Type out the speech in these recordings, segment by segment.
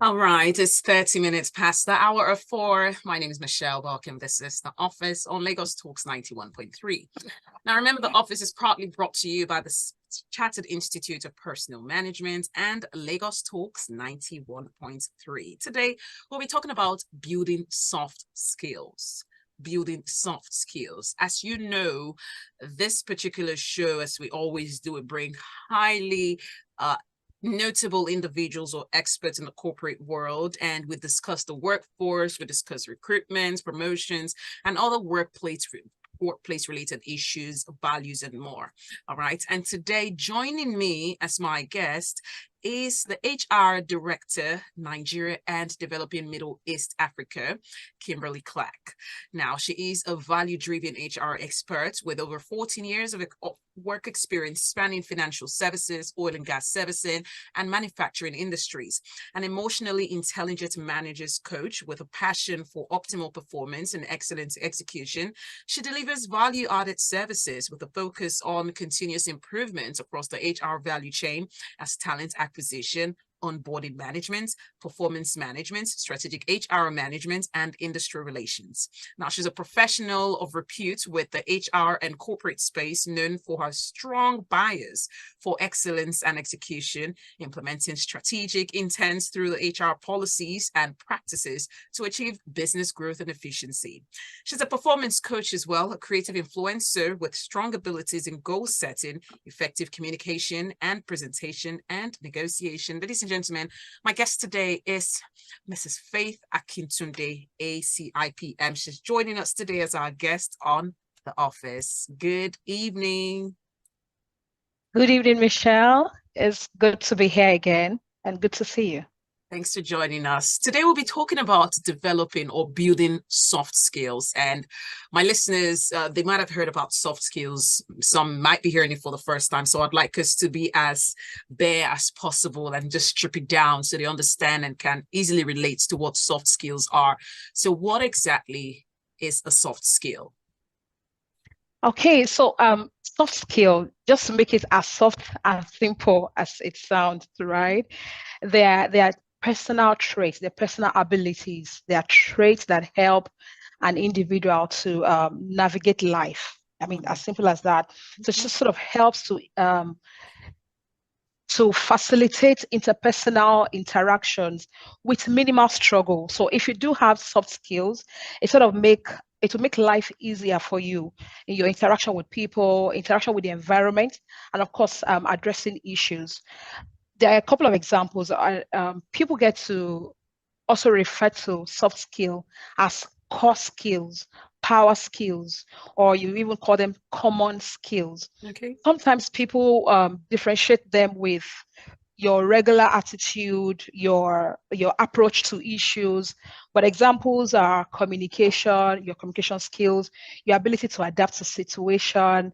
All right, it's 30 minutes past the hour of 4. My name is Michelle. Welcome. This is The Office on Lagos Talks 91.3. Now, remember, The Office is proudly brought to you by the Chartered Institute of Personal Management and Lagos Talks 91.3. Today, we'll be talking about building soft skills. Building soft skills. As you know, this particular show, as we always do, it bring highly notable individuals or experts in the corporate world, and we discuss the workforce, we discuss recruitment, promotions, and other workplace related issues, values, and more. All right. And today, joining me as my guest is the HR Director, Nigeria and Developing Middle East Africa, Kimberly Clark. Now, she is a value-driven HR expert with over 14 years of work experience spanning financial services, oil and gas servicing, and manufacturing industries. An emotionally intelligent manager's coach with a passion for optimal performance and excellent execution, she delivers value-added services with a focus on continuous improvement across the HR value chain as talent acquisition, onboarding management, performance management, strategic HR management, and industry relations. Now, she's a professional of repute with the HR and corporate space, known for her strong bias for excellence and execution, implementing strategic intents through the HR policies and practices to achieve business growth and efficiency. She's a performance coach as well, a creative influencer with strong abilities in goal setting, effective communication and presentation and negotiation. Ladies and gentlemen, my guest today is Mrs. Faith Akintunde, ACIPM. She's joining us today as our guest on The Office. Good evening. Good evening, Michelle. It's good to be here again and good to see you. Thanks for joining us. Today, we'll be talking about developing or building soft skills. And my listeners, they might have heard about soft skills. Some might be hearing it for the first time. So I'd like us to be as bare as possible and just strip it down so they understand and can easily relate to what soft skills are. So what exactly is a soft skill? Okay, so soft skill, just to make it as soft and simple as it sounds, right? They are personal traits, they're personal abilities, they are traits that help an individual to navigate life. I mean, as simple as that. So it just sort of helps to facilitate interpersonal interactions with minimal struggle. So if you do have soft skills, it will make life easier for you in your interaction with people, interaction with the environment, and of course, addressing issues. There are a couple of examples. People get to also refer to soft skill as core skills, power skills, or you even call them common skills. Okay. Sometimes people differentiate them with your regular attitude, your approach to issues. But examples are communication, your communication skills, your ability to adapt to situation,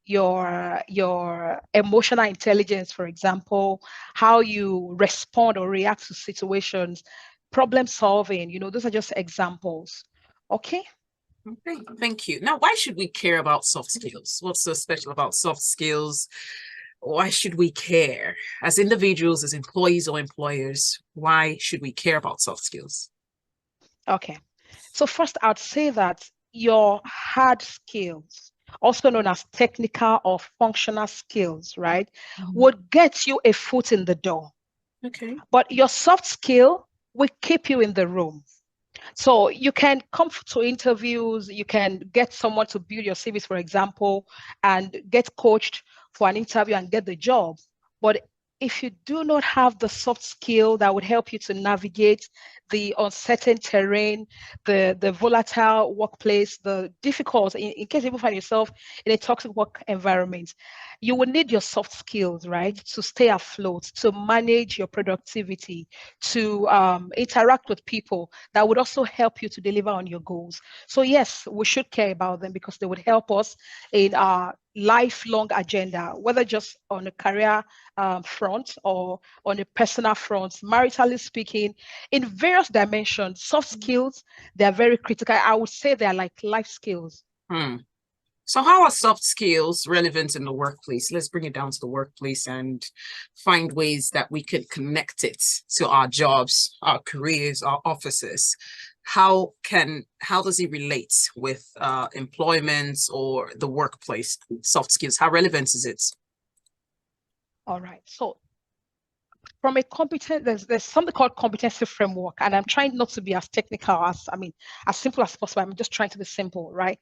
your emotional intelligence, for example, how you respond or react to situations, problem solving, those are just examples. Okay. Okay, thank you. Now, why should we care about soft skills? What's so special about soft skills? Why should we care as individuals, as employees or employers? Why should we care about soft skills? Okay. So first, I'd say that your hard skills, also known as technical or functional skills, right, would get you a foot in the door. Okay. But your soft skill will keep you in the room. So you can come to interviews, you can get someone to build your CVs, for example, and get coached for an interview and get the job. But if you do not have the soft skill that would help you to navigate the uncertain terrain, the volatile workplace, the difficult, in case you find yourself in a toxic work environment, you will need your soft skills, right, to stay afloat, to manage your productivity, to interact with people that would also help you to deliver on your goals. So yes, we should care about them because they would help us in our lifelong agenda, whether just on a career front or on a personal front, maritally speaking, in various dimensions. Soft skills, they're very critical. I would say they're like life skills. So how are soft skills relevant in the workplace? Let's bring it down to the workplace and find ways that we can connect it to our jobs, our careers, our offices. How does it relate with employment or the workplace? Soft skills, how relevant is it? All right. So from a competent, there's something called competency framework, and I'm trying not to be as technical as, I mean, as simple as possible. I'm just trying to be simple, right?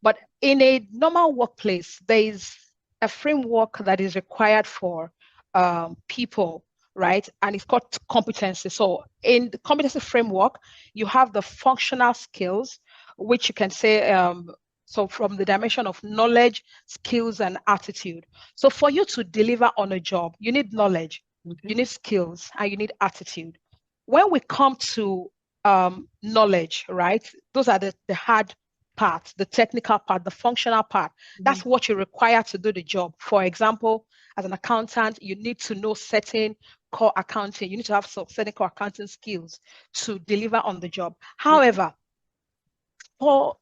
But in a normal workplace, there is a framework that is required for people, right? And it's called competency. So in the competency framework, you have the functional skills, which you can say, so from the dimension of knowledge, skills, and attitude. So for you to deliver on a job, you need knowledge, you need skills, and you need attitude. When we come to knowledge, right? Those are the hard part, the technical part, the functional part. That's what you require to do the job. For example, as an accountant, you need to know certain core accounting. You need to have some certain core accounting skills to deliver on the job. However, for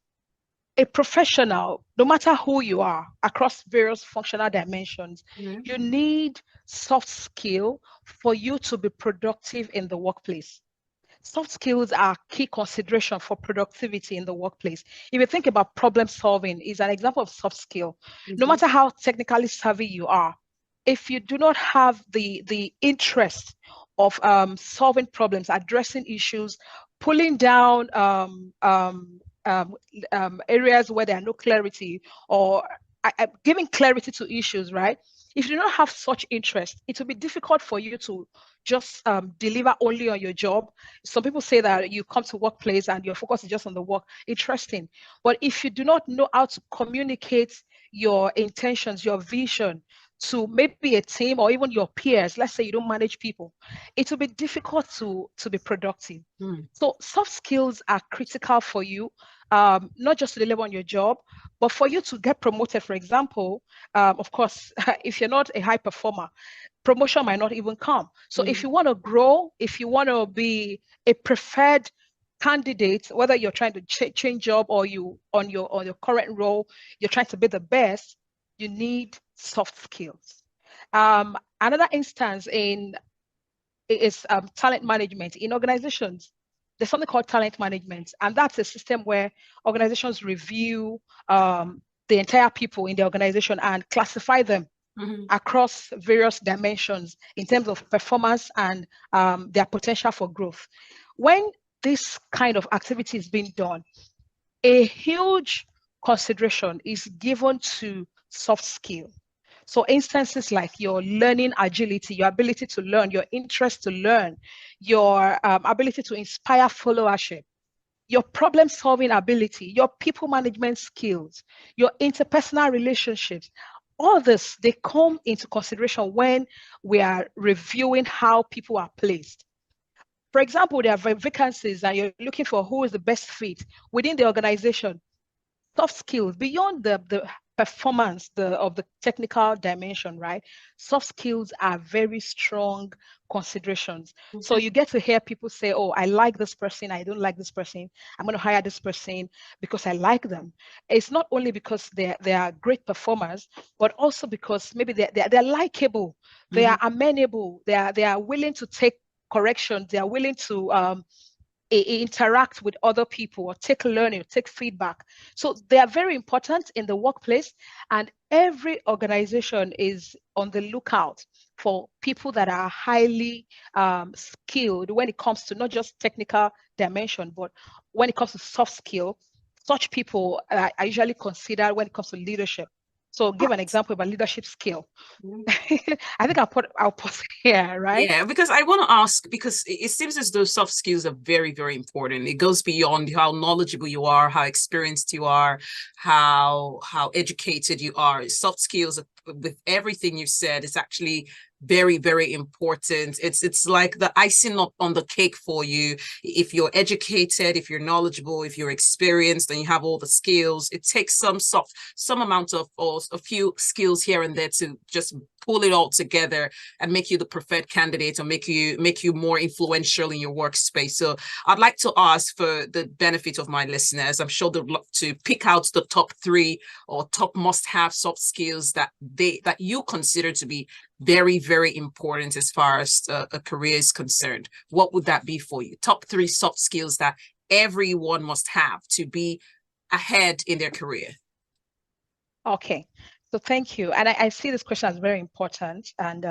a professional, no matter who you are, across various functional dimensions, you need soft skill for you to be productive in the workplace. Soft skills are key consideration for productivity in the workplace. If you think about problem solving, is an example of soft skill. No matter how technically savvy you are, if you do not have the interest of solving problems, addressing issues, pulling down areas where there are no clarity, or giving clarity to issues, right? If you do not have such interest, it will be difficult for you to just deliver only on your job. Some people say that you come to workplace and your focus is just on the work. Interesting. But if you do not know how to communicate your intentions, your vision to maybe a team or even your peers, let's say you don't manage people, it will be difficult to be productive. So soft skills are critical for you, not just to deliver on your job, but for you to get promoted, for example. Of course, if you're not a high performer, promotion might not even come. So if you want to grow, if you want to be a preferred candidate, whether you're trying to change job or you on your current role, you're trying to be the best, you need soft skills. Another instance is talent management in organizations. There's something called talent management, and that's a system where organizations review the entire people in the organization and classify them across various dimensions in terms of performance and their potential for growth. When this kind of activity is being done, a huge consideration is given to soft skill. So instances like your learning agility, your ability to learn, your interest to learn, your ability to inspire followership, your problem solving ability, your people management skills, your interpersonal relationships, all this, they come into consideration when we are reviewing how people are placed. For example, there are vacancies and you're looking for who is the best fit within the organization. Soft skills, beyond the performance of the technical dimension, right? Soft skills are very strong considerations. So you get to hear people say, oh, I like this person, I don't like this person, I'm going to hire this person because I like them. It's not only because they are great performers, but also because maybe they're likable, they are amenable, they are willing to take corrections, they are willing to interact with other people or take learning, or take feedback. So they are very important in the workplace, and every organization is on the lookout for people that are highly skilled when it comes to not just technical dimension, but when it comes to soft skill. Such people are usually considered when it comes to leadership. So give an example about leadership skill. I think I'll pause here, right? Yeah, because I want to ask, because it seems as though soft skills are very, very important. It goes beyond how knowledgeable you are, how experienced you are, how educated you are. Soft skills, with everything you've said, is actually very, very important. It's like the icing up on the cake for you. If you're educated, if you're knowledgeable, if you're experienced, and you have all the skills, it takes some amount of, or a few skills here and there to just pull it all together and make you the preferred candidate, or make you more influential in your workspace. So I'd like to ask, for the benefit of my listeners, I'm sure they'd love to pick out the top 3 or top must-have soft skills that you consider to be very, very important as far as a career is concerned. What would that be for you? Top 3 soft skills that everyone must have to be ahead in their career. Okay, so thank you. And I see this question as very important. And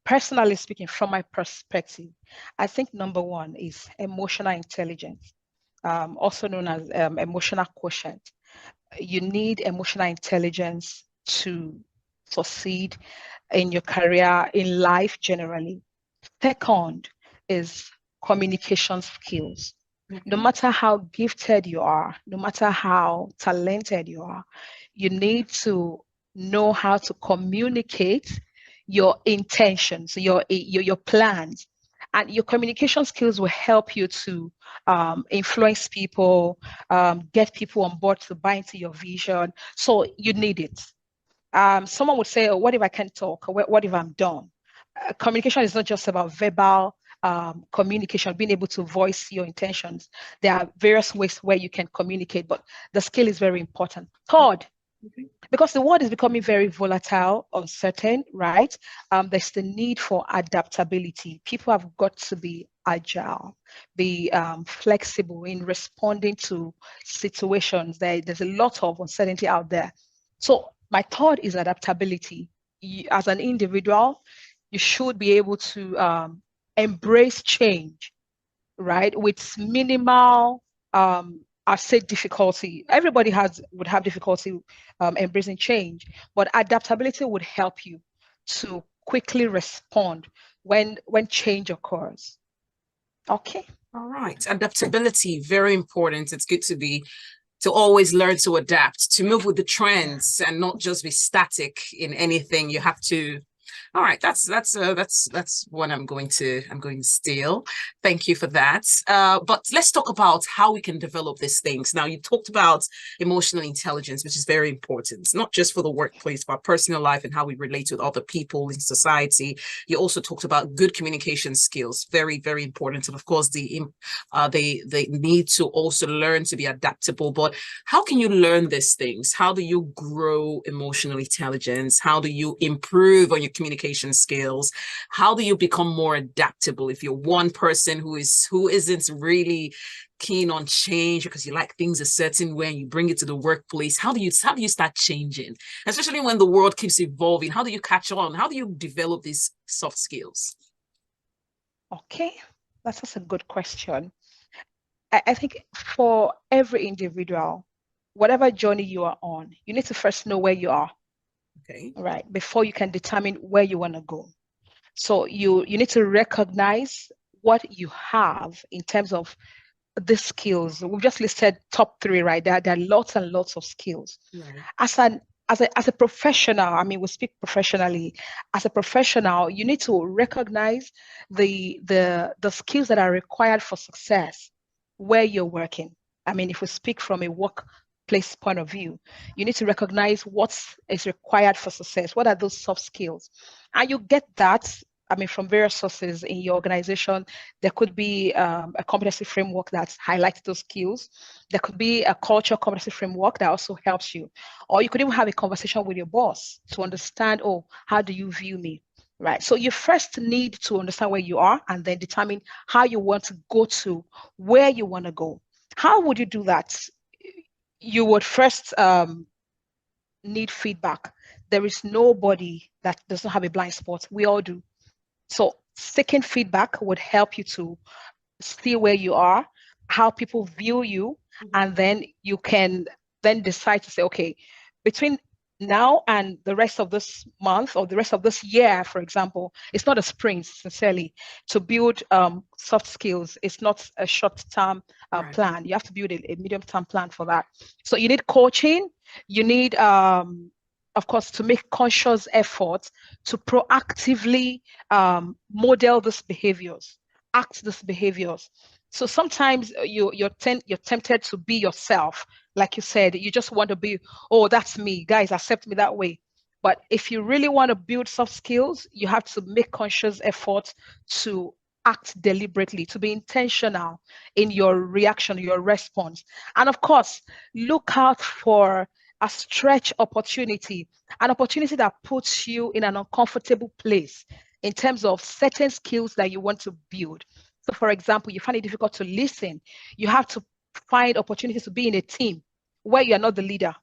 personally speaking, from my perspective, I think number 1 is emotional intelligence, also known as emotional quotient. You need emotional intelligence to succeed in your career, in life generally. Second is communication skills. No matter how gifted you are, no matter how talented you are, you need to know how to communicate your intentions, your plans. And your communication skills will help you to influence people, get people on board to buy into your vision. So you need it. Someone would say, oh, what if I can't talk? What if I'm dumb? Communication is not just about verbal communication, being able to voice your intentions. There are various ways where you can communicate, but the skill is very important. Third, because the world is becoming very volatile, uncertain, right? There's the need for adaptability. People have got to be agile, be flexible in responding to situations. There's a lot of uncertainty out there. So my thought is adaptability. As an individual, you should be able to embrace change, right? With minimal, I say difficulty. Everybody would have difficulty embracing change, but adaptability would help you to quickly respond when change occurs. Okay. All right. Adaptability, very important. It's good to always learn to adapt, to move with the trends, and not just be static in anything. You have to. All right, that's what I'm going to steal. Thank you for that. But let's talk about how we can develop these things. Now, you talked about emotional intelligence, which is very important, not just for the workplace, but personal life and how we relate with other people in society. You also talked about good communication skills, very, very important, and of course the need to also learn to be adaptable. But how can you learn these things? How do you grow emotional intelligence? How do you improve on your communication skills? How do you become more adaptable if you're one person who isn't really keen on change because you like things a certain way and you bring it to the workplace? How do you start changing, especially when the world keeps evolving? How do you catch on? How do you develop these soft skills? Okay, that's a good question. I think for every individual, whatever journey you are on, you need to first know where you are. Okay. Right, before you can determine where you want to go. So you need to recognize what you have in terms of the skills. We've just listed top 3, right? There are lots and lots of skills. Right. As a professional, I mean, we speak professionally. As a professional, you need to recognize the skills that are required for success where you're working. I mean, if we speak from a workplace point of view, you need to recognize what is required for success. What are those soft skills? And you get that, I mean, from various sources in your organization. There could be a competency framework that highlights those skills. There could be a culture competency framework that also helps you. Or you could even have a conversation with your boss to understand, oh, how do you view me? Right. So you first need to understand where you are and then determine how you want to go to where you want to go. How would you do that? You would first need feedback. There is nobody that doesn't have a blind spot. We all do. So seeking feedback would help you to see where you are, how people view you, and then you can then decide to say, okay, between now and the rest of this month or the rest of this year, for example, it's not a sprint, sincerely. To build soft skills, it's not a short-term plan. You have to build a medium-term plan for that. So you need coaching, you need of course, to make conscious efforts to proactively model these behaviors, act these behaviors. So sometimes you're tempted to be yourself, like you said. You just want to be, oh, that's me, guys, accept me that way. But if you really want to build soft skills, you have to make conscious efforts to act deliberately, to be intentional in your reaction, your response. And of course, look out for a stretch opportunity, an opportunity that puts you in an uncomfortable place in terms of certain skills that you want to build. So, for example, you find it difficult to listen, you have to find opportunities to be in a team where you are not the leader.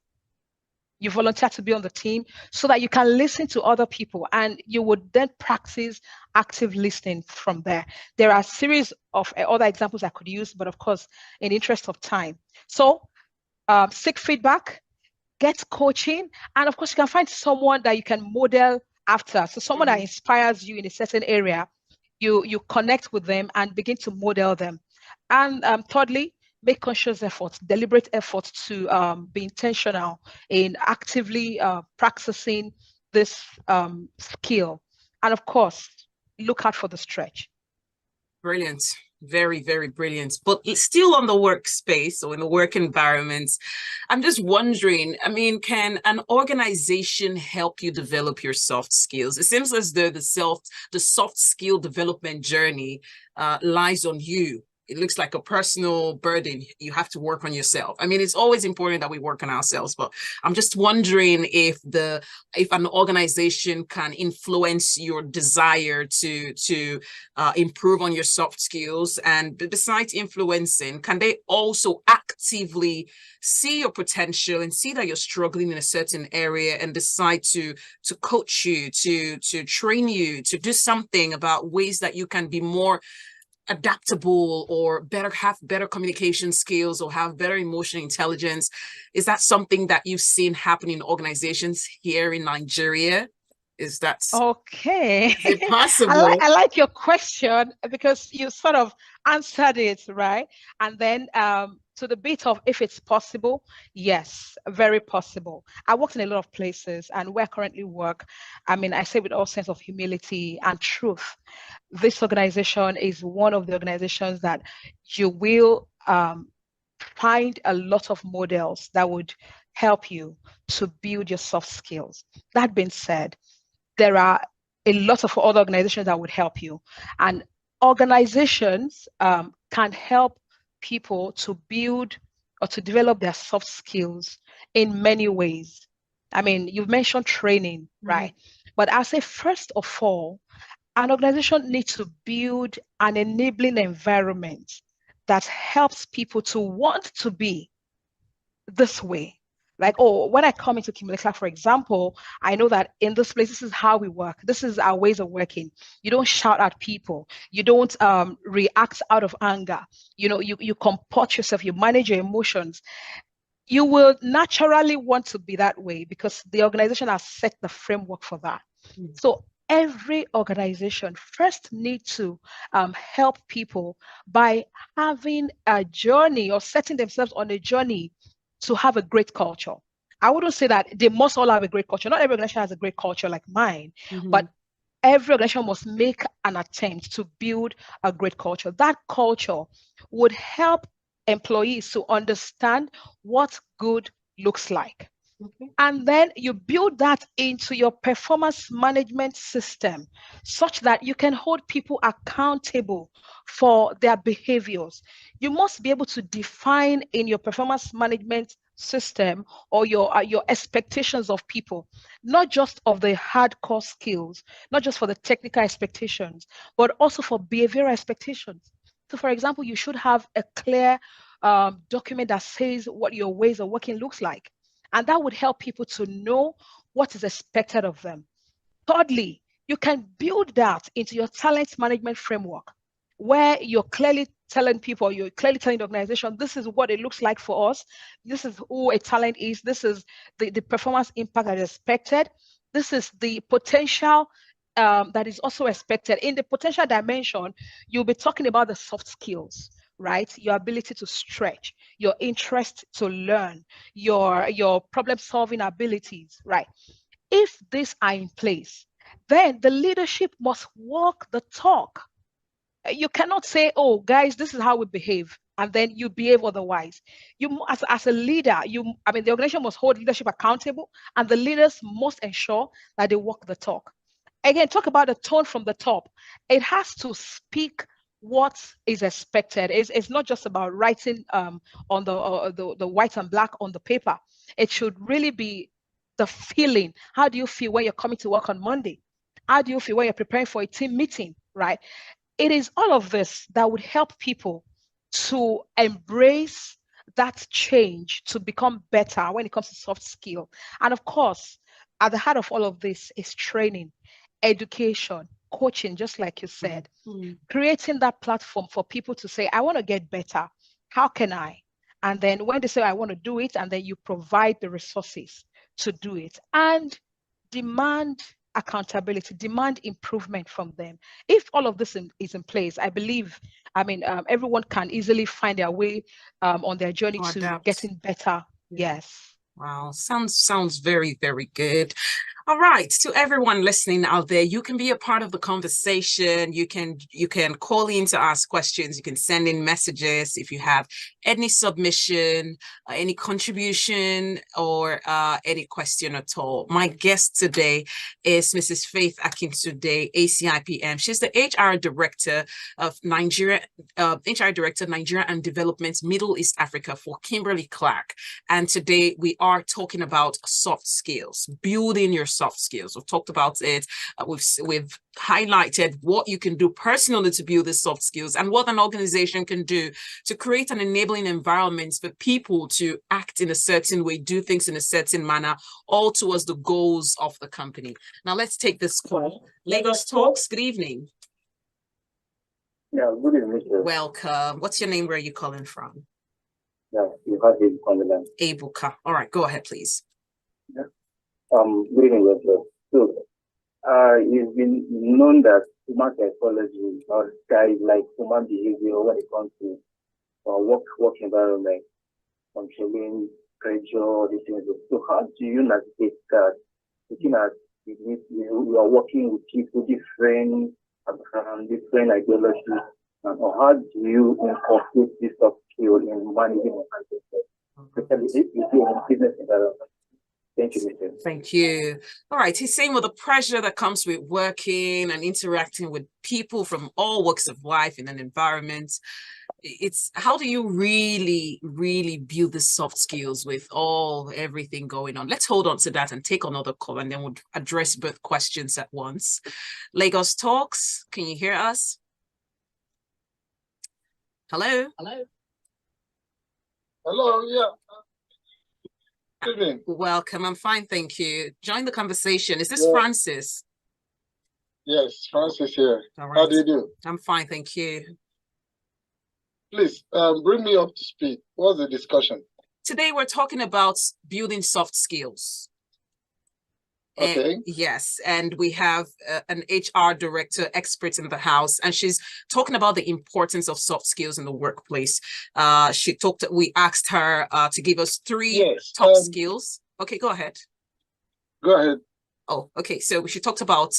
You volunteer to be on the team so that you can listen to other people, and you would then practice active listening from there. There are a series of other examples I could use, but of course, in the interest of time. So, seek feedback, get coaching, and of course, you can find someone that you can model after. So, someone that inspires you in a certain area, you connect with them and begin to model them. And thirdly, make conscious efforts, deliberate efforts to be intentional in actively practicing this skill. And of course, look out for the stretch. Brilliant. Very, very brilliant. But it's still on the workspace or in the work environments. I'm just wondering, I mean, can an organization help you develop your soft skills? It seems as though the soft skill development journey lies on you. It looks like a personal burden. You have to work on yourself. I mean, it's always important that we work on ourselves, but I'm just wondering if an organization can influence your desire to improve on your soft skills, and besides influencing, can they also actively see your potential and see that you're struggling in a certain area and decide to coach you, to train you, to do something about ways that you can be more adaptable or have better communication skills or have better emotional intelligence? Is that something that you've seen happen in organizations here in Nigeria? Is that Okay. is it possible? I like your question because you sort of answered it, right? And then to the bit of if it's possible, yes, very possible. I worked in a lot of places, and where I currently work, I mean, I say with all sense of humility and truth, this organization is one of the organizations that you will find a lot of models that would help you to build your soft skills. That being said, there are a lot of other organizations that would help you. And organizations can help people to build or to develop their soft skills in many ways. I mean, you've mentioned training, right? But I say, first of all, an organization needs to build an enabling environment that helps people to want to be this way. Like, oh, when I come into Kimberly, for example, I know that in this place, this is how we work. This is our ways of working. You don't shout at people. You don't react out of anger. You know, you comport yourself. You manage your emotions. You will naturally want to be that way because the organization has set the framework for that. So every organization first need to help people by having a journey or setting themselves on a journey to have a great culture. I wouldn't say that they must all have a great culture. Not every organization has a great culture like mine, but every organization must make an attempt to build a great culture. That culture would help employees to understand what good looks like. And then you build that into your performance management system such that you can hold people accountable for their behaviors. You must be able to define in your performance management system or your expectations of people, not just of the hardcore skills, not just for the technical expectations, but also for behavioral expectations. So, for example, you should have a clear document that says what your ways of working looks like. And that would help people to know what is expected of them. Thirdly, you can build that into your talent management framework where you're clearly telling people, you're clearly telling the organization, this is what it looks like for us. This is who a talent is. This is the performance impact that is expected. This is the potential that is also expected. In the potential dimension, you'll be talking about the soft skills, right? Your ability to stretch, your interest to learn, your problem solving abilities, right? If these are in place, then the leadership must walk the talk. You cannot say, oh, guys, this is how we behave, and then you behave otherwise. As a leader, the organization must hold leadership accountable, and the leaders must ensure that they walk the talk. Again, talk about the tone from the top. It has to speak what is expected. It's not just about writing on the white and black on the paper. It should really be the feeling. How do you feel when you're coming to work on Monday? How do you feel when you're preparing for a team meeting, right? It is all of this that would help people to embrace that change, to become better when it comes to soft skill. And of course, at the heart of all of this is training, education, coaching, just like you said, creating that platform for people to say, I want to get better. How can I? And then when they say, I want to do it, and then you provide the resources to do it and demand accountability, demand improvement from them. If all of this is in place, I believe, everyone can easily find their way on their journey to getting better. Yes. Wow, sounds very, very good. All right, to everyone listening out there, you can be a part of the conversation. You can call in to ask questions. You can send in messages if you have any submission, any contribution, or any question at all. My guest today is Mrs. Faith Akintunde, ACIPM. She's the HR Director of Nigeria, Nigeria and Development, Middle East Africa for Kimberly-Clark. And today we are talking about soft skills, building your soft skills. We've talked about it. We've highlighted what you can do personally to build these soft skills and what an organization can do to create an enabling environment for people to act in a certain way, do things in a certain manner, all towards the goals of the company. Now let's take this call. Lagos Talks, good evening. Yeah, good evening. Welcome. What's your name? Where are you calling from? Yeah, you have Abuka on the line. Abuka. All right, go ahead, please. Yeah. Good evening, sir. So, it's been known that human psychology or guys like human behavior when it comes to work environment, controlling pressure, these things. So, how do you navigate that? Looking at you are working with people different background, different ideologies, and how do you incorporate this soft skill in managing organizations, especially if you're in business environment? Thank you, Mr. Thank you. All right. He's saying with the pressure that comes with working and interacting with people from all walks of life in an environment, it's how do you really build the soft skills with everything going on? Let's hold on to that and take another call, and then we'll address both questions at once. Lagos Talks, can you hear us? Hello? Hello, yeah. Good evening. Welcome. I'm fine, thank you. Join the conversation. Is this Francis? Yes, Francis here. All right. How do you do? I'm fine, thank you. Please bring me up to speed. What's the discussion? Today we're talking about building soft skills. Okay. Yes, and we have an HR director expert in the house, and she's talking about the importance of soft skills in the workplace. We asked her to give us three top skills. Okay, go ahead. Go ahead. Oh, okay. So she talked about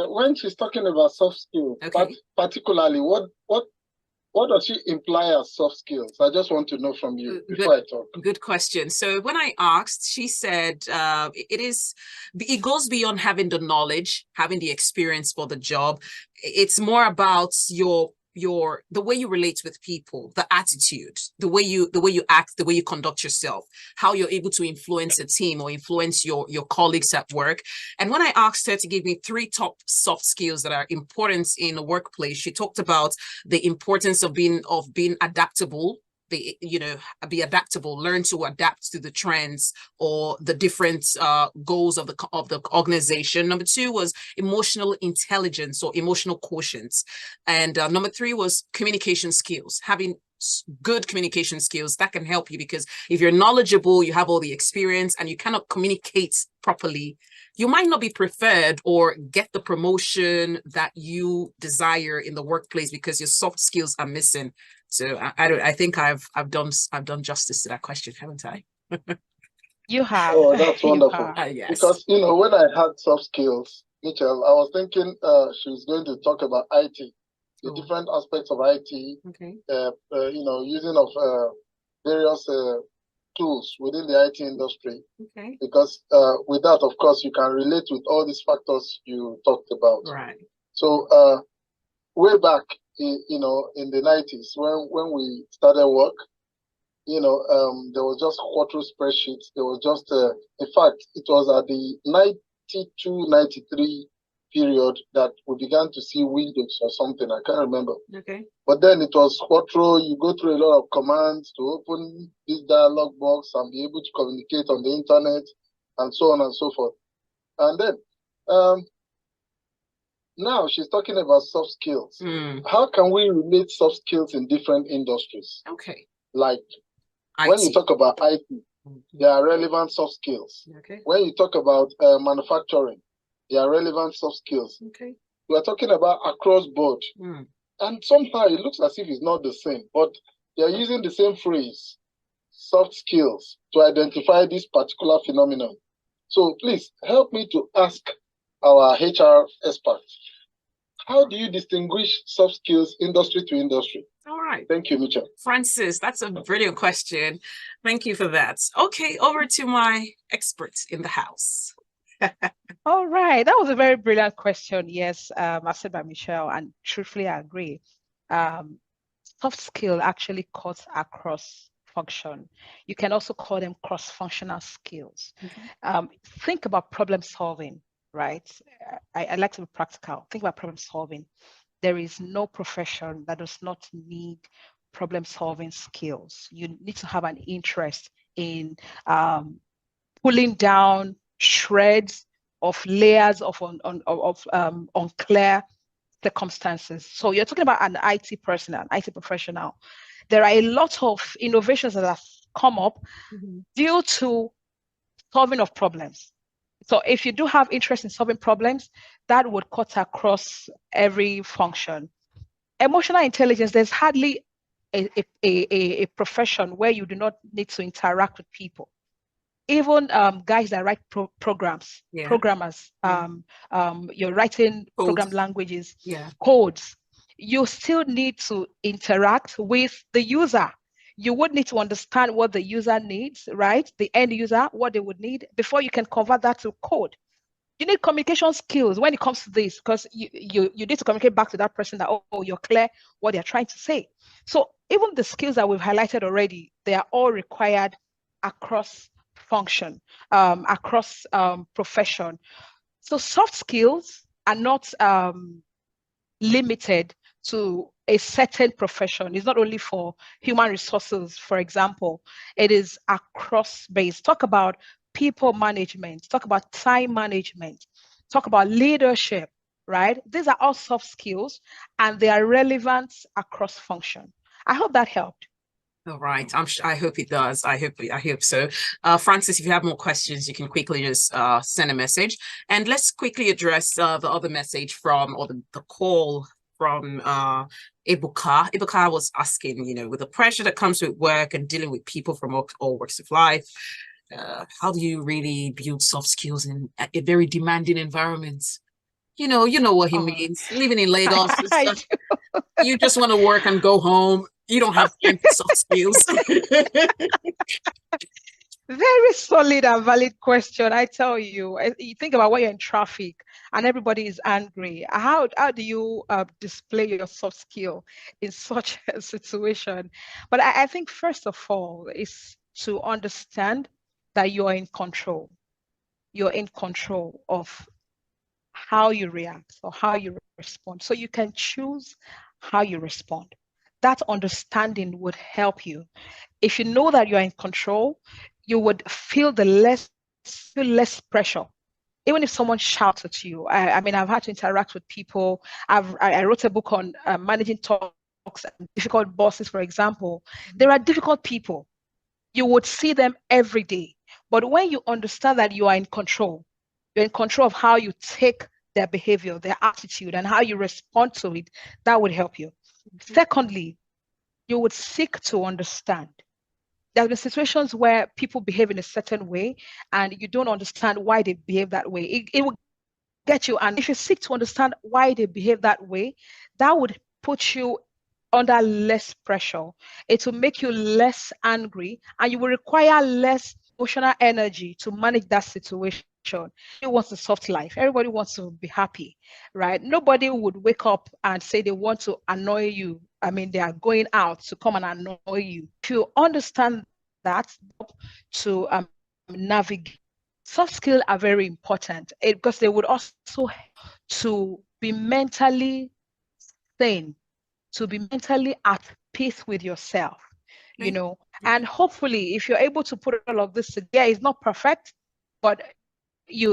when she's talking about soft skills, okay. Particularly what does she imply as soft skills? I just want to know from you before I talk. Good question. So when I asked, she said it goes beyond having the knowledge, having the experience for the job. It's more about the way you relate with people, the attitude, the way you act, the way you conduct yourself, how you're able to influence a team or influence your colleagues at work. And when I asked her to give me three top soft skills that are important in a workplace, she talked about the importance of being adaptable. Be adaptable, learn to adapt to the trends or the different goals of the organization. Number two was emotional intelligence or emotional quotient. And number three was communication skills, having good communication skills that can help you, because if you're knowledgeable, you have all the experience and you cannot communicate properly, you might not be preferred or get the promotion that you desire in the workplace because your soft skills are missing. So I think I've done justice to that question, haven't I? You have. Oh, that's You wonderful. have. Yes. Because, when I had soft skills, Mitchell, I was thinking she was going to talk about IT, the different aspects of IT, Okay. using of various tools within the IT industry. Okay. Because with that, of course, you can relate with all these factors you talked about. Right. So way back, in the 90s, when we started work, there was just quarter spreadsheets. There was just, in fact, it was at the 92, 93 period that we began to see Windows or something. I can't remember. Okay. But then it was Quattro. You go through a lot of commands to open this dialog box and be able to communicate on the internet and so on and so forth. And then now she's talking about soft skills. How can we relate soft skills in different industries? Okay. Like IT. when you talk about IT, there are relevant soft skills. Okay. When you talk about manufacturing, there are relevant soft skills. Okay. We are talking about across board. And somehow it looks as if it's not the same, but they're using the same phrase, soft skills, to identify this particular phenomenon. So please help me to ask our HR experts, how do you distinguish soft skills industry to industry? All right. Thank you, Mitchell. Francis, that's a brilliant question. Thank you for that. Okay, over to my experts in the house. All right, that was a very brilliant question. Yes, as said by Michelle, and truthfully, I agree. Soft skill actually cuts across function. You can also call them cross-functional skills. Okay. Think about problem solving, right? I like to be practical. Think about problem solving. There is no profession that does not need problem solving skills. You need to have an interest in pulling down shreds of layers of unclear circumstances. So you're talking about an IT person, an IT professional. There are a lot of innovations that have come up due to solving of problems. So if you do have interest in solving problems, that would cut across every function. Emotional intelligence, there's hardly a profession where you do not need to interact with people. Even guys that write programs, programmers, you're writing program languages, codes, you still need to interact with the user. You would need to understand what the user needs, right? The end user, what they would need before you can convert that to code. You need communication skills when it comes to this, because you need to communicate back to that person that, oh, you're clear what they're trying to say. So even the skills that we've highlighted already, they are all required across function, across profession. So soft skills are not limited to a certain profession. It's not only for human resources, for example, it is across base. Talk about people management, talk about time management, talk about leadership, right? These are all soft skills and they are relevant across function. I hope that helped. All right. I hope it does. I hope so. Francis, if you have more questions, you can quickly just send a message. And let's quickly address the other message from, or the call from Ibuka. Ibuka was asking, with the pressure that comes with work and dealing with people from all walks of life, how do you really build soft skills in a very demanding environment? You know what he means. Living in Lagos, you just want to work and go home. You don't have time for soft skills. Very solid and valid question. I tell you, you think about when you're in traffic and everybody is angry. How do you display your soft skill in such a situation? But I think first of all is to understand that you're in control. You're in control of how you react or how you respond. So you can choose how you respond. That understanding would help you. If you know that you're in control, you would feel less pressure. Even if someone shouts at you, I mean, I've had to interact with people. I wrote a book on managing talks and difficult bosses, for example. There are difficult people. You would see them every day. But when you understand that you are in control, you're in control of how you take their behavior, their attitude, and how you respond to it, that would help you. Secondly, you would seek to understand. There have been situations where people behave in a certain way and you don't understand why they behave that way. It will get you. And if you seek to understand why they behave that way, that would put you under less pressure. It will make you less angry and you will require less emotional energy to manage that situation. Everybody wants a soft life. Everybody wants to be happy, right? Nobody would wake up and say they want to annoy you. I mean, they are going out to come and annoy you. If you understand that, to navigate, soft skills are very important because they would also help to be mentally sane, to be mentally at peace with yourself, you know. And hopefully, if you're able to put all of this together, it's not perfect, but it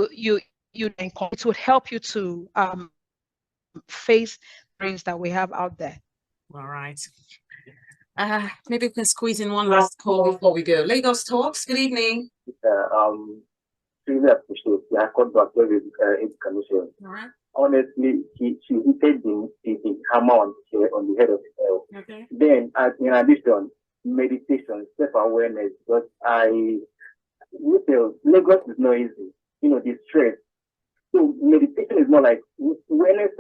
would help you to face things that we have out there. All right. Maybe we can squeeze in one last call before we go. Lagos Talks, good evening. Really appreciate the accord back with commission. All right. Honestly, she hit the hammer on the head of the head. Okay. Then, in addition, meditation, self-awareness, because Lagos is not easy. The stress. So meditation is more like awareness,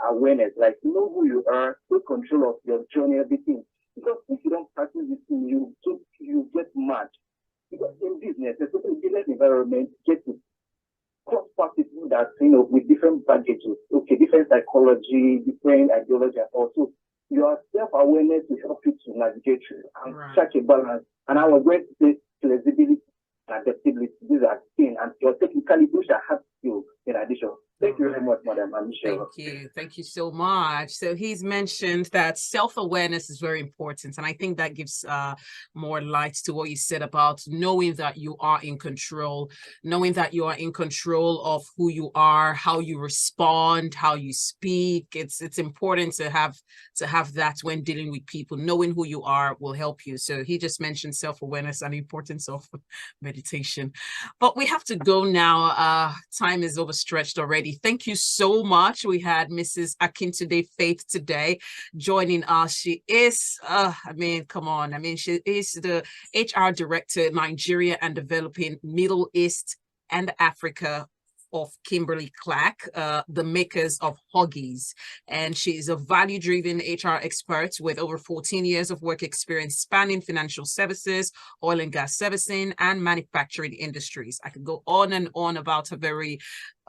awareness, like know who you are, take control of your journey, everything. Because if you don't practice this thing, you get mad. Because in business, especially in business environment, get to cross people that with different baggages, different psychology, different ideology, and also your self-awareness will help you to navigate through and strike a balance. And I was going to say flexibility and adaptability. These are things, and your technically those are hard skills in addition. Thank you very much, Madam Michelle. Thank you so much. So he's mentioned that self-awareness is very important, and I think that gives more light to what you said about knowing that you are in control, of who you are, how you respond, how you speak. It's important to have that when dealing with people. Knowing who you are will help you. So he just mentioned self-awareness and the importance of meditation. But we have to go now. Time is overstretched already. Thank you so much. We had Mrs. Akintunde Faith today joining us. She is, she is the HR Director, Nigeria and Developing Middle East and Africa of Kimberly-Clark, the makers of Huggies. And she is a value-driven HR expert with over 14 years of work experience spanning financial services, oil and gas servicing, and manufacturing industries. I could go on and on about her very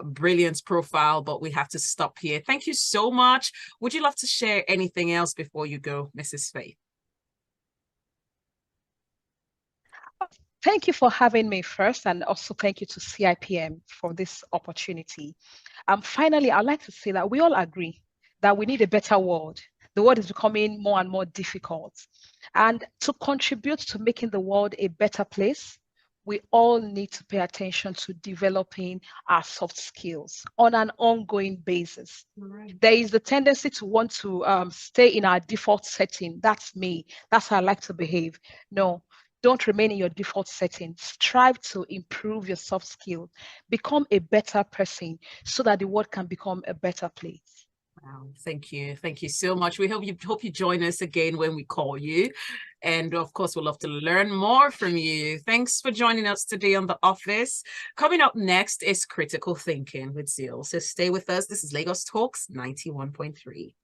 brilliant profile, but we have to stop here. Thank you so much. Would you love to share anything else before you go, Mrs. Faith? Thank you for having me first, and also thank you to CIPM for this opportunity. Finally, I'd like to say that we all agree that we need a better world. The world is becoming more and more difficult. And to contribute to making the world a better place, we all need to pay attention to developing our soft skills on an ongoing basis. Right. There is the tendency to want to stay in our default setting. That's me. That's how I like to behave. No. Don't remain in your default setting. Strive to improve your soft skills. Become a better person so that the world can become a better place. Wow, thank you. Thank you so much. We hope you join us again when we call you. And of course, we'd love to learn more from you. Thanks for joining us today on The Office. Coming up next is Critical Thinking with Zeal. So stay with us. This is Lagos Talks 91.3.